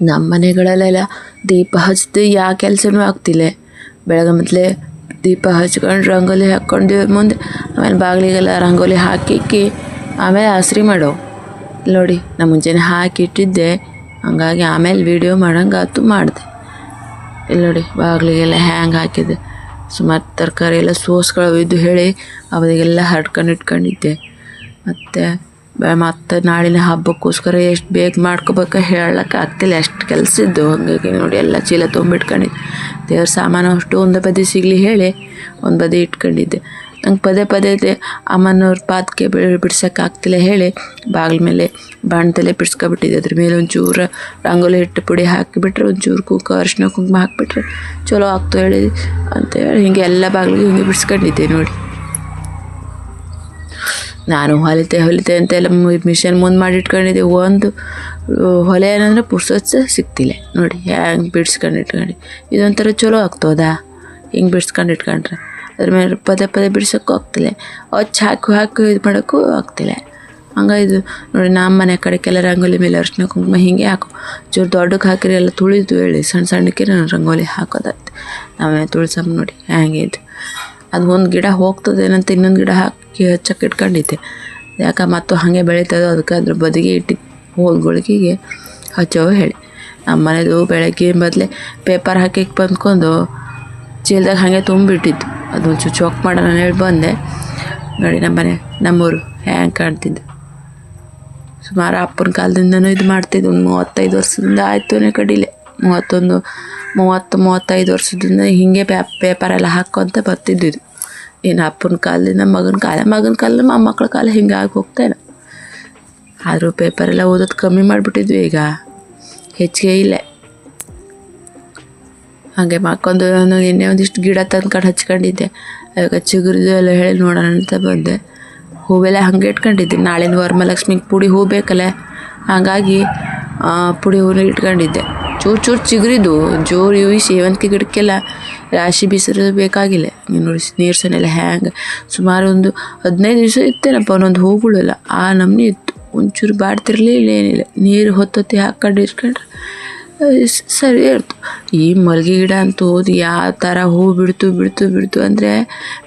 ನಮ್ಮ ಮನೆಗಳಲ್ಲೆಲ್ಲ ದೀಪ ಹಚ್ಚಿದ್ದು ಯಾವ ಕೆಲಸನೂ ಆಗ್ತಿಲ್ಲ. ಬೆಳಗ್ಗೆ ಮೊದಲೇ ದೀಪ ಹಚ್ಕೊಂಡು ರಂಗೋಲಿ ಹಾಕ್ಕೊಂಡು ದೇವ್ರ ಮುಂದೆ, ಆಮೇಲೆ ಬಾಗಿಲಿಗೆಲ್ಲ ರಂಗೋಲಿ ಹಾಕಿ ಆಮೇಲೆ ಆಸರಿ ಮಾಡೋ ನೋಡಿ. ನಾನು ಮುಂಜಾನೆ ಹಾಕಿಟ್ಟಿದ್ದೆ, ಹಂಗಾಗಿ ಆಮೇಲೆ ವೀಡಿಯೋ ಮಾಡೋಂಗಾತು ಮಾಡಿದೆ. ಇಲ್ಲಿ ನೋಡಿ ಬಾಗಿಲಿಗೆಲ್ಲ ಹ್ಯಾಂಗೆ ಹಾಕಿದ್ದೆ. ಸುಮಾರು ತರಕಾರಿ ಎಲ್ಲ ಸೋಸ್ಗಳು ಇದ್ದು ಹೇಳಿ ಅವರಿಗೆಲ್ಲ ಹರ್ಡ್ಕೊಂಡು ಇಟ್ಕೊಂಡಿದ್ದೆ. ಮತ್ತು ನಾಳಿನ ಹಬ್ಬಕ್ಕೋಸ್ಕರ ಎಷ್ಟು ಬೇಗ ಮಾಡ್ಕೋಬೇಕು ಹೇಳಕ್ಕೆ ಆಗ್ತಿಲ್ಲ, ಅಷ್ಟು ಕೆಲಸ ಇದ್ದು. ಹಾಗಾಗಿ ನೋಡಿ ಎಲ್ಲ ಚೀಲ ತೊಗೊಂಬಿಟ್ಕೊಂಡಿದ್ದೆ. ದೇವ್ರ ಸಾಮಾನು ಅಷ್ಟು ಒಂದು ಬದಿ ಸಿಗಲಿ ಹೇಳಿ ಒಂದು ಬದಿ ಇಟ್ಕೊಂಡಿದ್ದೆ. ನಂಗೆ ಪದೇ ಅಮ್ಮನವ್ರ ಪಾದಕ್ಕೆ ಬಿಡ್ಸೋಕ್ಕಾಗ್ತಿಲ್ಲ ಹೇಳಿ ಬಾಗಿಲ ಮೇಲೆ ಬಾಣದಲ್ಲೇ ಬಿಡ್ಸ್ಕೊಬಿಟ್ಟಿದ್ದೆ. ಅದ್ರ ಮೇಲೆ ಒಂಚೂರು ರಂಗೋಲಿ ಹಿಟ್ಟು ಪುಡಿ ಹಾಕಿಬಿಟ್ರೆ, ಒಂಚೂರು ಅರಿಶಿನ ಕುಂಕುಮ ಹಾಕಿಬಿಟ್ರೆ ಚಲೋ ಆಗ್ತು ಹೇಳಿ ಅಂತೇಳಿ ಹಿಂಗೆ ಎಲ್ಲ ಬಾಗಿಲಿಗೆ ಹಿಂಗೆ ಬಿಡ್ಸ್ಕೊಂಡಿದ್ದೆ ನೋಡಿ. ನಾನು ಹೊಲಿತೆ ಅಂತೆಲ್ಲ ಮಿಷನ್ ಮುಂದೆ ಮಾಡಿ ಇಟ್ಕೊಂಡಿದ್ದೆ. ಒಂದು ಹೊಲೆ ಏನಂದ್ರೆ ಪುರ್ಸೊತ್ತು ಸಿಗ್ತಿಲ್ಲ ನೋಡಿ. ಹ್ಯಾಂಗೆ ಇಟ್ಕೊಂಡು ಇದೊಂಥರ ಚಲೋ ಆಗ್ತದಾ ಹಿಂಗೆ ಬಿಡ್ಸ್ಕೊಂಡು ಇಟ್ಕೊಂಡ್ರೆ. ಅದ್ರ ಮೇಲೆ ಪದೇ ಬಿಡ್ಸೋಕ್ಕೂ ಆಗ್ತಿಲ್ಲ, ಹಾಕಿ ಇದು ಮಾಡೋಕ್ಕೂ ಆಗ್ತಿಲ್ಲ. ಹಂಗಾಯ್ದು ನೋಡಿ. ನಮ್ಮ ಮನೆ ಕಡೆಗೆಲ್ಲ ರಂಗೋಲಿ ಮೇಲೆ ಅರಿಶಿನ ಕುಂಕುಮ ಹಿಂಗೆ ಹಾಕೋ ಚೂರು ದೊಡ್ಡಕ್ಕೆ ಹಾಕಿರಿ ಎಲ್ಲ ತುಳಿದು ಹೇಳಿ ಸಣ್ಣಕ್ಕೆ ನಾನು ರಂಗೋಲಿ ಹಾಕೋದತ್ತೆ. ನಾವೇ ತುಳ್ಸಮ್ಮ ನೋಡಿ ಹ್ಯಾಂಗೆ ಇದು. ಅದು ಒಂದು ಗಿಡ ಹೋಗ್ತದೇನಂತ ಇನ್ನೊಂದು ಗಿಡ ಹಾಕಿ ಹಚ್ಚಕ್ಕೆ ಇಟ್ಕೊಂಡಿದ್ದೆ. ಯಾಕೆ ಮತ್ತು ಹಾಗೆ ಬೆಳೀತದೋ ಅದಕ್ಕೆ ಅದ್ರ ಬದಿಗೆ ಹೋಲ್ಗಳಿಗೆ ಹಚ್ಚೋ ಹೇಳಿ. ನಮ್ಮ ಮನೆದು ಬೆಳಗ್ಗೆ ಮೊದಲೇ ಪೇಪರ್ ಹಾಕಿ ಬಂದ್ಕೊಂಡು ಚೀಲದಾಗ ಹಾಗೆ ತುಂಬಿಟ್ಟಿದ್ದು. ಅದೊಂಚೂರು ಚೊಕ್ ಮಾಡೋಣ ಹೇಳಿ ಬಂದೆ ನೋಡಿ. ನಮ್ಮೂರು ಹ್ಯಾಂಗೆ ಕಾಣ್ತಿದ್ದು. ಸುಮಾರು ಅಪ್ಪನ ಕಾಲದಿಂದನೂ ಇದು ಮಾಡ್ತಿದ್ದು. ಒಂದು 35 ವರ್ಷದಿಂದ ಆಯ್ತು ಕಡಿಲೆ. 35 ವರ್ಷದಿಂದ ಹೀಗೆ ಪೇಪರೆಲ್ಲ ಹಾಕ್ಕೊಂತ ಬರ್ತಿದ್ದು. ಇನ್ನು ಅಪ್ಪನ ಕಾಲದಿಂದ ಮಗನ ಕಾಲ ಮೊಮ್ಮಕ್ಕಳ ಕಾಲ ಹಿಂಗೆ ಆಗಿ ಹೋಗ್ತೇನೆ. ಆದರೂ ಪೇಪರೆಲ್ಲ ಓದೋದು ಕಮ್ಮಿ ಮಾಡಿಬಿಟ್ಟಿದ್ವಿ, ಈಗ ಹೆಚ್ಚಿಗೆ ಇಲ್ಲ. ಹಾಗೆ ಮಾಡ್ಕೊಂಡು ನಿನ್ನೆ ಒಂದಿಷ್ಟು ಗಿಡ ತಂದ್ಕೊಂಡು ಹಚ್ಕೊಂಡಿದ್ದೆ. ಆವಾಗ ಚಿಗುರಿದು ಎಲ್ಲ ಹೇಳಿ ನೋಡೋಣ ಅಂತ ಬಂದೆ. ಹೂವೆಲ್ಲ ಹಾಗೆ ಇಟ್ಕೊಂಡಿದ್ದೆ. ನಾಳಿನ ವರಮಹಾಲಕ್ಷ್ಮಿಗೆ ಪುಡಿ ಹೂ ಬೇಕಲ್ಲ, ಹಾಗಾಗಿ ಪುಡಿ ಹೂವು ಇಟ್ಕೊಂಡಿದ್ದೆ. ಚೂರು ಚಿಗುರಿದು ಜೋರು ಇವು ಸೇವಂತಿಗೆ ಗಿಡಕ್ಕೆಲ್ಲ ರಾಶಿ ಬೀಸರು ಬೇಕಾಗಿಲ್ಲ. ನೋಡಿ ನೀರ್ಸನೆಲ್ಲ ಹ್ಯಾಂಗೆ ಸುಮಾರು ಒಂದು 15 ದಿವಸ ಇತ್ತೇನಪ್ಪ ಒಂದೊಂದು ಹೂಗಳೆಲ್ಲ ಆ ನಮ್ನಿ ಇತ್ತು. ಒಂಚೂರು ಬಾಡ್ತಿರ್ಲಿಲ್ಲ, ಏನಿಲ್ಲ. ನೀರು ಹೊತ್ತೊತ್ತಿ ಹಾಕ್ಕೊಂಡು ಇಟ್ಕೊಂಡ್ರೆ ಸರಿ ಇರ್ತು. ಈ ಮಲ್ಲಿಗೆ ಗಿಡ ಅಂತೂ ಯಾವ ಥರ ಹೂ ಬಿಡ್ತು ಅಂದರೆ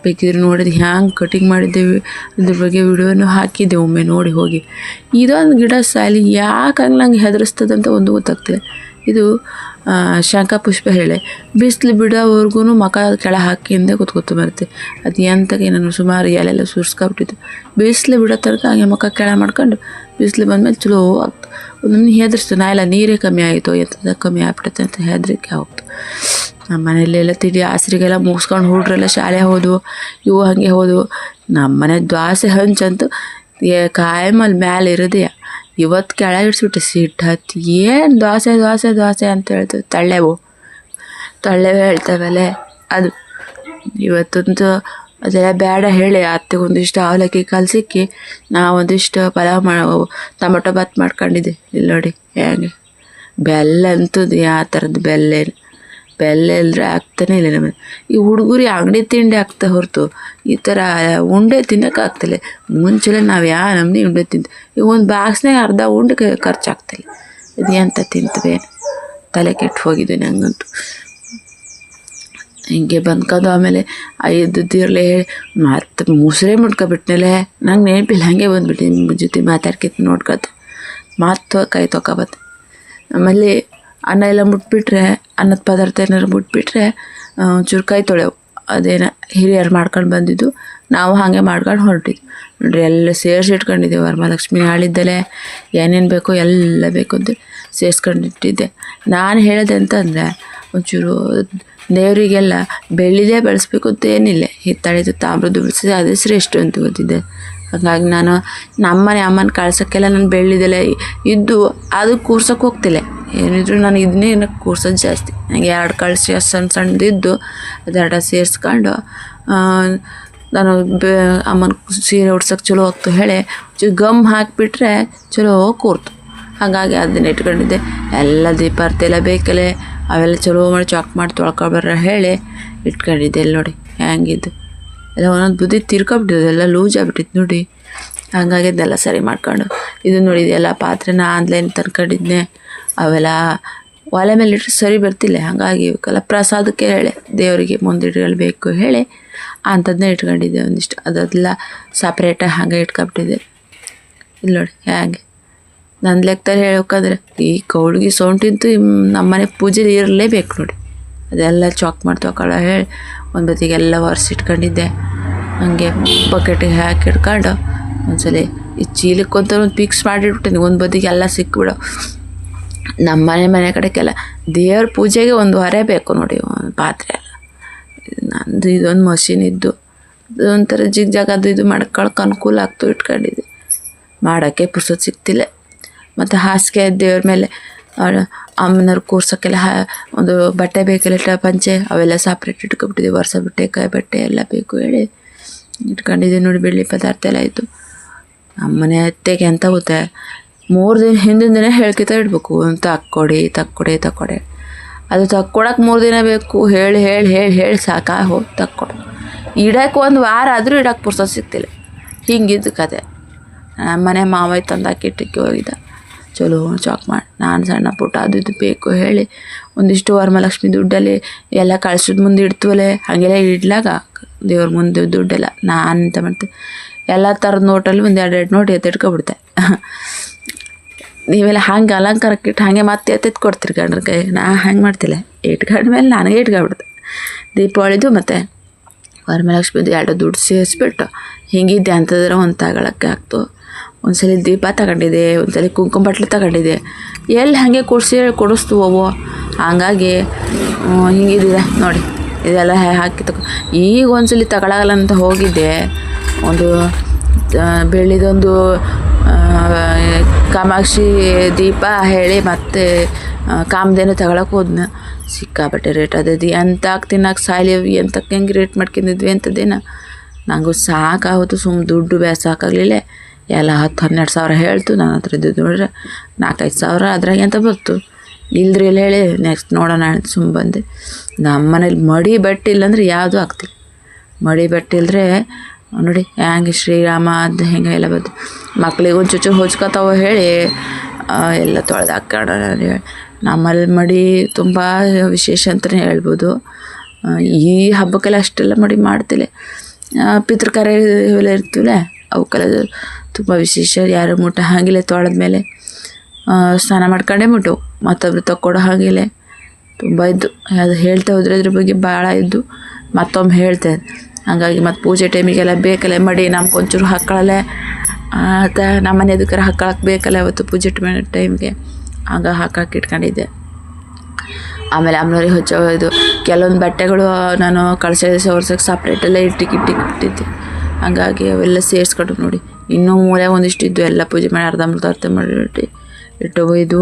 ಬೇಕಿದ್ರೆ ನೋಡಿದ್ರೆ ಹ್ಯಾಂಗೆ ಕಟಿಂಗ್ ಮಾಡಿದ್ದೇವೆ ಅದ್ರ ಬಗ್ಗೆ ವಿಡಿಯೋನು ಹಾಕಿದ್ದೆ ಒಮ್ಮೆ ನೋಡಿ ಹೋಗಿ. ಇದೊಂದು ಗಿಡ ಸಾಲಿ ಯಾಕೆ ಹಂಗೆ ನಂಗೆ ಹೆದರಿಸ್ತದಂತ ಒಂದು ಗೊತ್ತಾಗ್ತದೆ. ಇದು ಶಂಖಪುಷ್ಪ ಹೇಳಿ ಬಿಸಿಲು ಬಿಡೋವರೆಗೂ ಮಕ ಕೆಳ ಹಾಕಿಂದ ಕೂತ್ಕೊತ ಬರುತ್ತೆ. ಅದು ಎಂತಕ್ಕೆ ನಾನು ಸುಮಾರು ಎಲೆಲ್ಲ ಸುರಿಸ್ಕೊಬಿಟ್ಟಿದ್ದು. ಬಿಸಿಲು ಬಿಡೋ ತನಕ ಹಾಗೆ ಮಕ ಕೆಳ ಮಾಡ್ಕೊಂಡು ಬಿಸಿಲು ಬಂದಮೇಲೆ ಚಲೋ ಆಗ್ತು. ಒಂದೊಂದು ಹೆದರ್ಸ್ತು. ನಾ ಎಲ್ಲ ನೀರೇ ಕಮ್ಮಿ ಆಯಿತು, ಎಂಥದ್ದು ಕಮ್ಮಿ ಆಗ್ಬಿಡುತ್ತೆ ಅಂತ ಹೆದರಿಕೆ ಹೋಗ್ತು. ನಮ್ಮ ಮನೆಯಲ್ಲೆಲ್ಲ ತಿಂಡಿ ಆಸರಿಗೆಲ್ಲ ಮುಗಿಸ್ಕೊಂಡು ಹುಡ್ರೆಲ್ಲ ಶಾಲೆ ಹೋದವು, ಇವು ಹಾಗೆ ಹೋದವು. ನಮ್ಮ ಮನೆ ದ್ವಾಸೆ ಹಂಚಂತೂ ಕಾಯಮಲ್ಲಿ ಮ್ಯಾಲೆ ಇರೋದೇ. ಇವತ್ತು ಕೆಳಗೆ ಇಡ್ಸ್ಬಿಟ್ಟೆ ಸಿಟ್ಟು ಹತ್ತಿ. ಏನು ದೋಸೆ ಅಂತ ಹೇಳ್ತೇವೆ. ತಳ್ಳೆವೇ ಹೇಳ್ತೇವಲ್ಲೇ ಅದು. ಇವತ್ತಂತೂ ಅದೆಲ್ಲ ಬೇಡ ಹೇಳಿ ಅತ್ತೆಗೆ ಒಂದಿಷ್ಟು ಅವಲಕ್ಕಿ ಕಲಸಿಕ್ಕಿ ಒಂದಿಷ್ಟು ಪಲಾವ್ ಟೊಮೊಟೊ ಬಾತ್ ಮಾಡ್ಕೊಂಡಿದ್ದೆ. ಇಲ್ಲಿ ನೋಡಿ ಹೇಗೆ ಬೆಲ್ಲ ಅಂತದ್ದು ಯಾವ ಥರದ್ದು ಬೆಲ್ಲ ಇಲ್ಲದ್ರೆ ಆಗ್ತಾನೆ ಇಲ್ಲ ನಮಗೆ. ಈ ಹುಡುಗರು ಅಂಗಡಿ ತಿಂಡಿ ಆಗ್ತಾ ಹೊರತು ಈ ಥರ ಉಂಡೆ ತಿನ್ನೋಕೆ ಆಗ್ತಿಲ್ಲ. ಮುಂಚೆಲ್ಲ ನಾವು ಯಾವ ನಮ್ಮನೆ ಉಂಡೆ ಈಗ ಒಂದು ಬಾಕ್ಸ್ನಾಗ ಅರ್ಧ ಉಂಡೆ ಖರ್ಚಾಗ್ತಿಲ್ಲ. ಇದು ಎಂತ ತಿಂತವೆ, ತಲೆ ಕೆಟ್ಟು ಹೋಗಿದೆ ನಂಗಂತೂ. ಹಿಂಗೆ ಬಂದ್ಕೊಂಡು ಆಮೇಲೆ ಇದ್ದಿರಲೇ ಮತ್ತು ಮುಸ್ರೆ ಮುಟ್ಕೊಬಿಟ್ನಲ್ಲೇ ನಂಗೆ ನೆನಪಿಲ್ಲ. ಹಾಗೆ ಬಂದುಬಿಟ್ಟು ನಿಮ್ಮ ಜೊತೆ ಮಾತಾಡ್ಕಿತ್ತು ನೋಡ್ಕೊತ ಮತ್ತು ಕೈ ತೊಗೊಬತ್ತೆ. ಆಮೇಲೆ ಅನ್ನ ಎಲ್ಲ ಮುಟ್ಬಿಟ್ರೆ, ಅನ್ನದ ಪದಾರ್ಥ ಏನಾರು ಮುಟ್ಬಿಟ್ರೆ ಒಂಚೂರು ಕೈ ತೊಳೆವು. ಅದೇನ ಹಿರಿಯರು ಮಾಡ್ಕೊಂಡು ಬಂದಿದ್ದು, ನಾವು ಹಾಗೆ ಮಾಡ್ಕೊಂಡು ಹೊರಟಿದ್ವಿ ನೋಡ್ರಿ. ಎಲ್ಲ ಸೇರಿಸಿ ಇಟ್ಕೊಂಡಿದ್ದೇವೆ. ವರಮಹಾಲಕ್ಷ್ಮಿ ನಾಳಿದ್ದಲೇ ಏನೇನು ಬೇಕೋ ಎಲ್ಲ ಬೇಕು ಅಂತ ಸೇರಿಸ್ಕೊಂಡಿಟ್ಟಿದ್ದೆ. ನಾನು ಹೇಳಿದೆ ಅಂತಂದರೆ ಒಂಚೂರು ದೇವರಿಗೆಲ್ಲ ಬೆಳ್ಳಿದೇ ಬೆಳೆಸ್ಬೇಕು ಅಂತ ಏನಿಲ್ಲ. ಹಿತ್ತಾಳಿದು ತಾಮ್ರದ್ದು ಬೆಳೆಸಿದೆ ಅದೇ ಶ್ರೇಷ್ಠ ಅಂತ ಗೊತ್ತಿದ್ದೆ. ಹಾಗಾಗಿ ನಾನು ನಮ್ಮನೆ ಅಮ್ಮನ ಕಳ್ಸೋಕ್ಕೆಲ್ಲ ನಾನು ಬೆಳ್ಳಿದೆಲ್ಲ ಇದ್ದು ಅದು ಕೂರ್ಸೋಕೆ ಹೋಗ್ತಿಲ್ಲ. ಏನಿದ್ರು ನಾನು ಇದನ್ನೇ ಕೂರ್ಸೋದು ಜಾಸ್ತಿ. ನನಗೆ 2 ಕಳಿಸಿ ಸಣ್ಣದಿದ್ದು ಅದೆರಡು ಸೇರಿಸ್ಕೊಂಡು ನಾನು ಅಮ್ಮನ ಸೀರೆ ಉಡ್ಸೋಕೆ ಚಲೋ ಆಗ್ತು ಹೇಳಿ ಗಮ್ ಹಾಕಿಬಿಟ್ರೆ ಚಲೋ ಕೂರ್ತು. ಹಾಗಾಗಿ ಅದನ್ನ ಇಟ್ಕೊಂಡಿದ್ದೆ. ಎಲ್ಲ ದೀಪಾರ್ತಿ ಎಲ್ಲ ಬೇಕಲ್ಲೇ ಅವೆಲ್ಲ ಚಲೋ ಮಾಡಿ ಚಾಕ್ ಮಾಡಿ ತೊಳ್ಕೊಬರ್ರ ಹೇಳಿ ಇಟ್ಕೊಂಡಿದ್ದೆ. ಎಲ್ಲ ನೋಡಿ ಹ್ಯಾಂಗಿದ್ದು ಎಲ್ಲ ಒಂದೊಂದು ಬುದ್ಧಿ ತಿರ್ಕೊಬಿಟ್ಟಿದ್ದು, ಎಲ್ಲ ಲೂಸ್ ಆಗಿಬಿಟ್ಟಿತ್ತು ನೋಡಿ. ಹಾಗಾಗಿ ಅದೆಲ್ಲ ಸರಿ ಮಾಡ್ಕೊಂಡು ಇದು ನೋಡಿದೆ. ಎಲ್ಲ ಪಾತ್ರೆನ ಆನ್ಲೈನ್ ತಂದ್ಕೊಂಡಿದ್ದೆ. ಅವೆಲ್ಲ ಒಲೆ ಮೇಲೆ ಇಟ್ಟರೆ ಸರಿ ಬರ್ತಿಲ್ಲ. ಹಾಗಾಗಿ ಇವಕ್ಕೆಲ್ಲ ಪ್ರಸಾದಕ್ಕೆ ಹೇಳಿ ದೇವರಿಗೆ ಮುಂದಿಡಬೇಕು ಹೇಳಿ ಅಂಥದ್ದನ್ನೇ ಇಟ್ಕೊಂಡಿದ್ದೆ ಒಂದಿಷ್ಟು. ಅದೆಲ್ಲ ಸಪ್ರೇಟಾಗಿ ಹಾಗೆ ಇಟ್ಕೊಂಬಿಟ್ಟಿದ್ದೆ. ಇಲ್ಲಿ ನೋಡಿ ಹೇಗೆ ನನ್ನ ಲೆಕ್ಕದಲ್ಲಿ ಹೇಳ್ಬೇಕಂದ್ರೆ ಈ ಕೌಳ್ಗಿ ಸೌಂಟಿಂತೂ ನಮ್ಮನೆ ಪೂಜೆಲಿ ಇರಲೇಬೇಕು ನೋಡಿ. ಅದೆಲ್ಲ ಚಾಕ್ ಮಾಡ್ತೊಕೊಳ್ಳೋ ಹೇಳಿ ಒಂದು ಬದಿಗೆಲ್ಲ ಒರೆಸಿಟ್ಕೊಂಡಿದ್ದೆ. ಹಾಗೆ ಬಕೆಟಿಗೆ ಹಾಕಿ ಇಟ್ಕೊಂಡು ಒಂದ್ಸಲ ಈ ಚೀಲಕ್ಕಂತ ಒಂದು ಫಿಕ್ಸ್ ಮಾಡಿಟ್ಬಿಟ್ಟಿನಿ. ಒಂದು ಬದಿಗೆ ಎಲ್ಲ ಸಿಕ್ಬಿಡೋ. ನಮ್ಮ ಮನೆ ಕಡೆಗೆಲ್ಲ ದೇವ್ರ ಪೂಜೆಗೆ ಒಂದು ಹೊರೆ ಬೇಕು ನೋಡಿ, ಒಂದು ಪಾತ್ರೆ ಎಲ್ಲ. ನಂದು ಇದೊಂದು ಮಷಿನ್ ಇದ್ದು ಒಂಥರ ಜಿಗ್ ಜಾಗ ಅದು ಇದು ಮಾಡ್ಕೊಳಕ್ಕೆ ಅನುಕೂಲ ಆಗ್ತು ಇಟ್ಕೊಂಡಿದ್ದೆ. ಮಾಡೋಕ್ಕೆ ಪುರ್ಸೊತ್ತು ಸಿಗ್ತಿಲ್ಲ. ಮತ್ತು ಹಾಸಿಗೆ ದೇವ್ರ ಮೇಲೆ ಅಮ್ಮನವ್ರು ಕೂರ್ಸೋಕ್ಕೆಲ್ಲ ಒಂದು ಬಟ್ಟೆ ಬೇಕೆಲ್ಲ ಪಂಚೆ ಅವೆಲ್ಲ ಸಪ್ರೇಟ್ ಇಟ್ಕೊಬಿಟ್ಟಿದ್ದೆ. ವರ್ಷ ಬಟ್ಟೆ ಕಾಯಿ ಬಟ್ಟೆ ಎಲ್ಲ ಬೇಕು ಹೇಳಿ ಇಟ್ಕೊಂಡಿದ್ದೆ ನೋಡಿ. ಬೆಳ್ಳಿ ಪದಾರ್ಥ ಎಲ್ಲ ಆಯಿತು. ನಮ್ಮನೆ ಅತ್ತೆಗೆ ಅಂತ ಗೊತ್ತೆ 3 ದಿನ ಹಿಂದಿನ ದಿನ ಹೇಳ್ಕಿತ ಇಡಬೇಕು. ತಕ್ಕೊಡಿ ಅದು ತಕ್ಕೊಡಕ್ಕೆ 3 ದಿನ ಬೇಕು. ಹೇಳಿ ಸಾಕಾಗಿ ಹೋಗಿ ತಕ್ಕೊಡು. ಇಡಕ್ಕೆ ಒಂದು ವಾರ ಆದರೂ ಇಡಕ್ಕೆ ಪುರ್ಸೊತ್ತು ಸಿಗ್ತಿಲ್ಲ. ಹಿಂಗಿದ್ದು ಕತೆ. ನಮ್ಮನೆ ಮಾವಯ್ಯ ತಂದಾಕಿ ಇಟ್ಟಕ್ಕೆ ಹೋಗಿದ್ದ. ಚಲೋ ಚಾಕ್ ಮಾಡಿ ನಾನು ಸಣ್ಣ ಪುಟ್ಟ ಅದು ಇದು ಬೇಕು ಹೇಳಿ ಒಂದಿಷ್ಟು ವರಮಹಾಲಕ್ಷ್ಮಿ ದುಡ್ಡಲ್ಲಿ ಎಲ್ಲ ಕಳ್ಸೋದು ಮುಂದೆ ಇಡ್ತೀವಲ್ಲೇ ಹಾಗೆಲ್ಲ ಇಡ್ಲಾಗ ದೇವ್ರ ಮುಂದೆ ದುಡ್ಡೆಲ್ಲ ನಾನು ಎಂತ ಮಾಡ್ತೀನಿ, ಎಲ್ಲ ಥರದ ನೋಟಲ್ಲಿ ಒಂದು 2 ನೋಟ್ ಎತ್ತಿಟ್ಕೊಬಿಡ್ತೆ. ನೀವೆಲ್ಲ ಹಂಗೆ ಅಲಂಕಾರಕ್ಕೆ ಇಟ್ಟು ಹಾಗೆ ಮತ್ತೆ ಎತ್ತೆತ್ತು ಕೊಡ್ತೀರಿ ಗಂಡ್ರ ಕೈ. ನಾ ಹಂಗೆ ಮಾಡ್ತಿಲ್ಲ. ಇಟ್ಕೊಂಡ್ಮೇಲೆ ನನಗೆ ಇಟ್ಕೊಬಿಡ್ತೆ. ದೀಪಾವಳಿದು ಮತ್ತು ವರಮಹಾಲಕ್ಷ್ಮಿದು 2 ದುಡ್ಡು ಸೇರಿಸ್ಬಿಟ್ಟು ಹಿಂಗಿದ್ದೆ ಅಂತಂದ್ರೆ ಒಂದು ತಗೊಳಕ್ಕೆ ಆಗ್ತು. ಒಂದ್ಸಲ ದೀಪ ತಗೊಂಡಿದ್ದೆ, ಒಂದ್ಸಲ ಕುಂಕುಮ ಬಟ್ಲು ತಗೊಂಡಿದ್ದೆ. ಎಲ್ಲಿ ಹಾಗೆ ಕೊಡಿಸ್ತೀವೋ ಹಾಗಾಗಿ ಹಿಂಗಿದ್ದಿದೆ ನೋಡಿ. ಇದೆಲ್ಲ ಹಾಕಿ ಈಗ ಒಂದ್ಸಲ ತಗೊಳಗಲ್ಲ ಅಂತ ಹೋಗಿದ್ದೆ. ಒಂದು ಬೆಳ್ಳಿದೊಂದು ಕಾಮಾಕ್ಷಿ ದೀಪ ಹೇಳಿ ಮತ್ತು ಕಾಮಧೇನು ತಗೊಳಕ್ಕೆ ಹೋದ್ನ. ಸಿಕ್ಕಾಬಟ್ಟೆ ರೇಟ್ ಅದದು. ಎಂತಕ್ಕೆ ತಿನ್ನಕ್ಕೆ ಸಾಯ್ಲಿ ಎಂತಕ್ಕೆ ಹೆಂಗೆ ರೇಟ್ ಮಾಡ್ಕೊಂಡಿದ್ವಿ ಅಂತದೇನ. ನನಗೂ ಸಾಕಾಗೋದು. ದುಡ್ಡು ಸಾಕಾಗಲಿಲ್ಲ. ಎಲ್ಲ 10-12 ಸಾವಿರ ಹೇಳ್ತು. ನನ್ನ ಹತ್ರ ಇದ್ದು ನೋಡ್ರೆ 4-5 ಸಾವಿರ ಅದ್ರಾಗೆ ಅಂತ ಬರ್ತು. ಇಲ್ದ್ರಿ ಇಲ್ಲ ಹೇಳಿ ನೆಕ್ಸ್ಟ್ ನೋಡೋಣ ಬಂದೆ. ನಮ್ಮ ಮನೇಲಿ ಮಡಿ ಬಟ್ಟೆ ಇಲ್ಲಾಂದ್ರೆ ಯಾವುದೂ ಆಗ್ತಿಲ್ಲ. ಮಡಿ ಬಟ್ಟೆ ಇಲ್ಲದ್ರೆ ನೋಡಿ ಹೆಂಗೆ ಶ್ರೀರಾಮ ಅದು ಹೆಂಗೆ ಎಲ್ಲ ಬಂದು ಮಕ್ಳಿಗೆ ಒಂದು ಚುಚ್ಚು ಹೊಚ್ಕೊತಾವ ಹೇಳಿ ಎಲ್ಲ ತೊಳೆದು ಹಾಕೋಣ ಹೇಳಿ. ನಮ್ಮಲ್ಲಿ ಮಡಿ ತುಂಬ ವಿಶೇಷ ಅಂತಲೇ ಹೇಳ್ಬೋದು. ಈ ಹಬ್ಬಕ್ಕೆಲ್ಲ ಅಷ್ಟೆಲ್ಲ ಮಡಿ ಮಾಡ್ತಿಲ್ಲ. ಪಿತೃಕಾರ್ಯ ಇವೆಲ್ಲ ಇರ್ತೀವಲ್ಲ ಅವಕ್ಕೆಲ್ಲ ತುಂಬ ವಿಶೇಷ. ಯಾರು ಮುಟ್ಟ ಹಾಗಿಲ್ಲ. ತೊಳೆದ ಮೇಲೆ ಸ್ನಾನ ಮಾಡ್ಕೊಂಡೇ ಮುಟ್ಟು ಮತ್ತೊಬ್ರು ತಕ್ಕೊಡೋ ಹಾಗಿಲ್ಲ. ತುಂಬ ಇದ್ದು ಅದು ಹೇಳ್ತಾ ಹೋದ್ರೆ ಅದ್ರ ಬಗ್ಗೆ ಭಾಳ ಇದ್ದು ಮತ್ತೊಮ್ಮೆ ಹೇಳ್ತೇನೆ. ಹಾಗಾಗಿ ಮತ್ತು ಪೂಜೆ ಟೈಮಿಗೆಲ್ಲ ಬೇಕಲ್ಲ ಮಡಿ. ನಮ್ಗೆ ಒಂಚೂರು ಹಾಕ್ಕೊಳ್ಳಲ್ಲ ಮತ್ತು ನಮ್ಮ ಮನೆ ಎದಕ್ಕಾರ ಹಾಕ್ಕೊಳಕ್ಕೆ ಬೇಕಲ್ಲ ಅವತ್ತು ಪೂಜೆ ಟೈಮ್ಗೆ. ಆಗ ಹಾಕಕ್ಕೆ ಇಟ್ಕೊಂಡಿದ್ದೆ. ಆಮೇಲೆ ಅಮ್ಮನವ್ರಿಗೆ ಇದು ಕೆಲವೊಂದು ಬಟ್ಟೆಗಳು ನಾನು ಕಳ್ಸೋದು ಸೋರ್ಸೋಕ್ಕೆ ಸಪ್ರೇಟೆಲ್ಲ ಇಟ್ಟಿಟ್ಟಿದ್ದೆ. ಹಾಗಾಗಿ ಅವೆಲ್ಲ ಸೇರಿಸ್ಕೊಂಡು ನೋಡಿ. ಇನ್ನೂ ಮೂಲೆ ಒಂದಿಷ್ಟು ಇದ್ದು ಎಲ್ಲ ಪೂಜೆ ಮಾಡಿ ಅರ್ಧ ಮಾಡಿ ಇಟ್ಟು ಒಯ್ದು